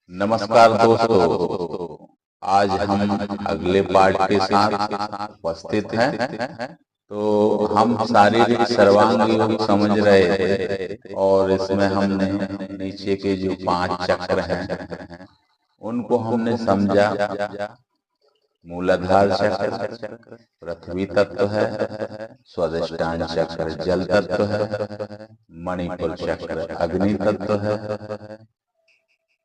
नमस्कार दोस्तों। आज हम अगले पार्ट के साथ उपस्थित हैं। तो हम शारीरिक सर्वांग योग समझ रहे थे और इसमें हमने नीचे के जो 5 चक्र हैं उनको हमने समझा। मूलाधार चक्र पृथ्वी तत्व है, स्वादिष्टान चक्र जल तत्व है, मणिपुर चक्र अग्नि तत्व है,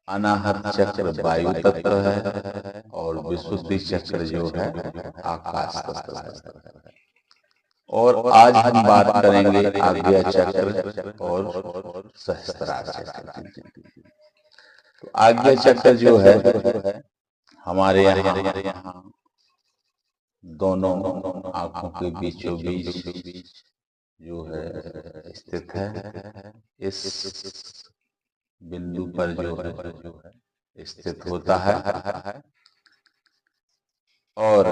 अनाहत चक्र वायु तत्व है और विशुद्धि चक्र जो है आकाश तत्व है। और आज हम बात करेंगे आज्ञा चक्र और सहस्त्रार चक्र। तो आज्ञा चक्र जो है हमारे यहाँ दोनों आंखों के बीचों बीच जो है स्थित है। इस बिंदु पर जो है स्थित होता है। और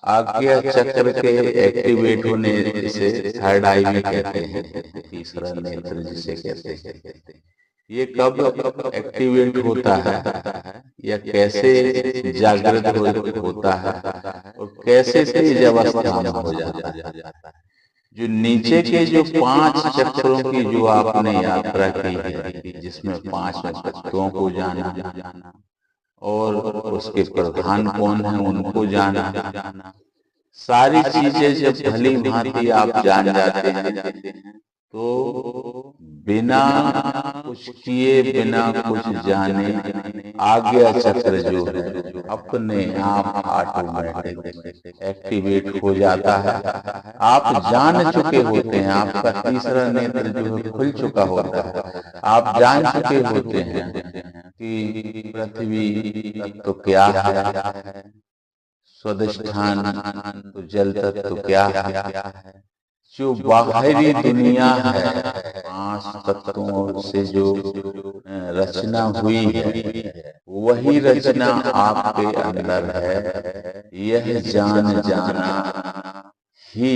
आज्ञा चक्र के एक्टिवेट होने से थर्ड आई भी कहते हैं, तीसरा नेत्र जिसे कहते हैं। ये कब एक्टिवेट होता है या कैसे जागृत होता है और कैसे तेज अवस्था में हो जाता है। जो नीचे के जो 5 चक्रों की जो आपने यात्रा की है, जिसमें 5 तत्वों को जाना और उसके प्रधान कौन है उनको जाना, सारी चीजें जब भली भांति आप जान जाते हैं तो बिना कुछ किए बिना कुछ जाने आज्ञा चक्र जो है अपने आप ऑटोमेटिक एक्टिवेट हो जाता है। आप जान चुके होते हैं, आपका तीसरा नेत्र जो है खुल चुका होता है। आप जान चुके होते हैं कि पृथ्वी तो क्या है, स्वादिष्ठान तो जल तत्व क्या है, जो बाहरी दुनिया है 5 तत्वों से जो रचना हुई है वही रचना आपके अंदर है। यह जान जाना ही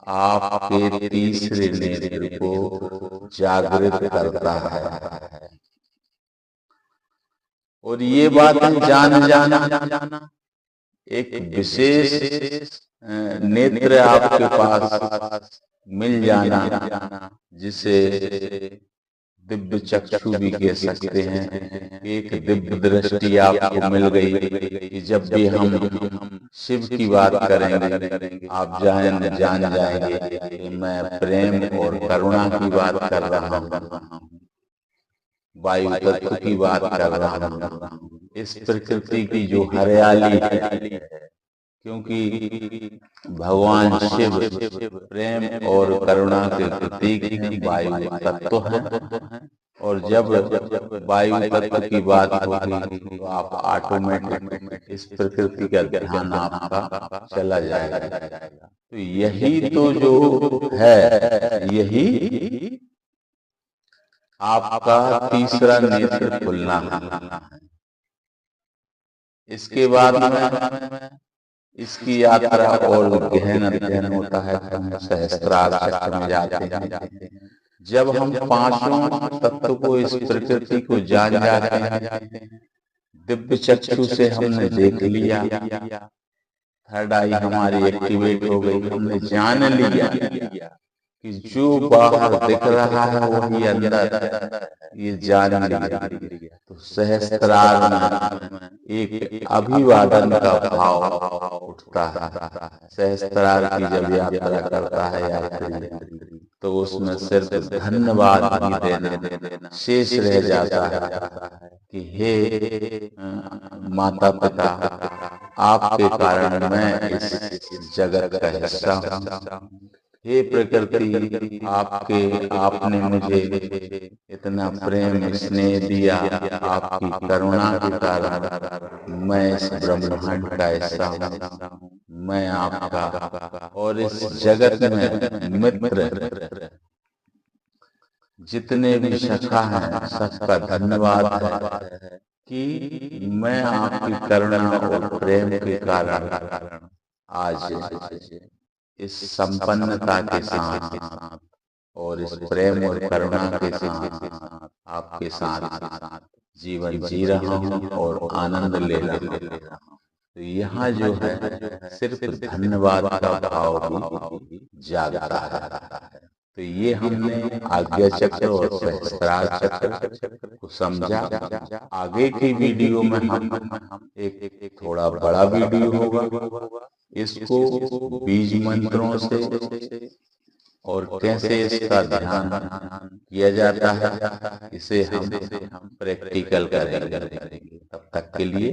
आपके तीसरे नेत्र को जागृत करता है। और ये बात जान जाना एक विशेष नेत्र आपके पास मिल जाना, जिसे दिव्य चक्षु भी कह सकते हैं। एक दिव्य दृष्टि आपको मिल गई कि जब भी हम शिव की बात करेंगे आप जान जाएंगे कि मैं प्रेम और करुणा की बात कर रहा हूँ, वायु तत्व की बात कर रहा हूँ, इस प्रकृति की जो हरियाली है, क्योंकि भगवान शिव प्रेम और करुणा के प्रतीक हैं, वायु तत्व है। और जब वायु तत्व की बात होगी तो आप ऑटोमेटिक इस प्रकृति का ध्यान आपका चला जाएगा। तो यही तो जो है, यही आपका तीसरा नेत्र खुलना है। इसके बाद में इसकी यात्रा और गहन अध्ययन होता है। हम सहस्त्रार चक्र में जाते हैं। जब हम 5 तत्व को इस प्रकृति को जान जाते हैं, दिव्य चक्षु से हमने देख लिया, थर्ड आई हमारी एक्टिवेट हो गई, हमने जान लिया कि जो बाहर दिख रहा है वही अंदर है, ये जान लिया। तो सहस्त्रार में एक अभिवादन का भाव उठता है। सहस्त्रार की जब यात्रा करता है यात्री तो उसमें सिर्फ धन्यवाद ही देना शेष रह जाता है कि हे माता पिता, आपके कारण मैं इस जगत का हिस्सा हूँ। हे प्रकृति, आपने मुझे इतना प्रेम स्नेह दिया, आपकी करुणा के कारण मैं इस ब्रह्मांड का हिस्सा हूँ। मैं आपका और इस जगत में मित्र जितने भी सखा हैं सबका धन्यवाद है कि मैं आपकी करुणा और प्रेम के कारण आज इस संपन्नता के साथ और इस प्रेम और करुणा के साथ आपके साथ जीवन जी रहा हूँ और आनंद ले रहा हूँ। तो यहाँ जो है सिर्फ धन्यवाद का भाव भी जागता है। तो ये हमने आज्ञा चक्र और सहस्त्रार चक्र को समझा। आगे की वीडियो में हम एक थोड़ा बड़ा वीडियो होगा, इसको बीज मंत्रों से और कैसे इसका ध्यान किया जाता है, इसे हम प्रैक्टिकल करेंगे। तब तक के लिए